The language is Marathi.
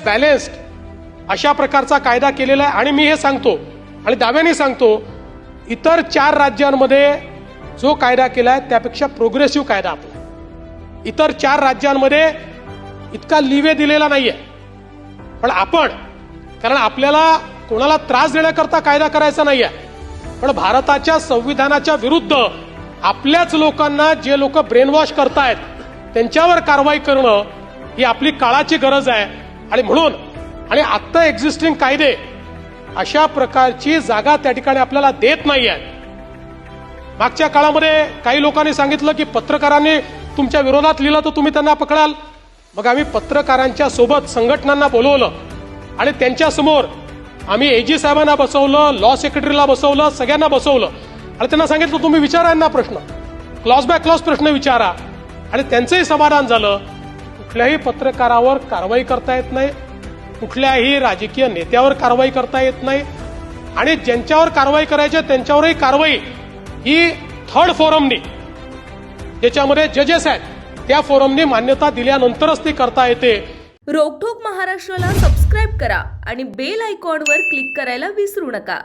बॅलेन्स्ड अशा प्रकारचा कायदा केलेला आहे. आणि मी हे सांगतो आणि दाव्याने सांगतो, इतर 4 राज्यांमध्ये जो कायदा केलाय त्यापेक्षा प्रोग्रेसिव्ह कायदा आपला. इतर 4 राज्यांमध्ये इतका लिवे दिलेला नाहीये. पण आपण, कारण आपल्याला कोणाला त्रास देण्याकरता कायदा करायचा नाहीये, पण भारताच्या संविधानाच्या विरुद्ध आपल्याच लोकांना जे लोक ब्रेनवॉश करतायत त्यांच्यावर कारवाई करणं ही आपली काळाची गरज आहे. आणि म्हणून आणि आत्ता एक्झिस्टिंग कायदे अशा प्रकारची जागा त्या ठिकाणी आपल्याला देत नाहीये. मागच्या काळामध्ये काही लोकांनी सांगितलं की पत्रकारांनी तुमच्या विरोधात लिहिलं तर तुम्ही त्यांना पकडाल. मग आम्ही पत्रकारांच्या सोबत संघटनांना बोलवलं आणि त्यांच्या समोर आम्ही एजी साहेबांना बसवलं, लॉ सेक्रेटरीला बसवलं, सगळ्यांना बसवलं आणि त्यांना सांगितलं तुम्ही विचारा यांना प्रश्न, क्लॉज बाय क्लॉज प्रश्न विचारा. आणि त्यांचंही समाधान झालं. कुठल्याही पत्रकारावर कारवाई करता येत नाही, कुठल्याही राजकीय नेत्यावर कारवाई करता येत नाही. आणि ज्यांच्यावर कारवाई करायची त्यांच्यावरही कारवाई ही थर्ड फोरमनी, ज्याच्यामध्ये जजेस आहेत त्या फोरमनी मान्यता दिल्यानंतरच ती करता येते. रोकठोक महाराष्ट्राला सबस्क्राईब करा आणि बेल आयकॉनवर क्लिक करायला विसरू नका.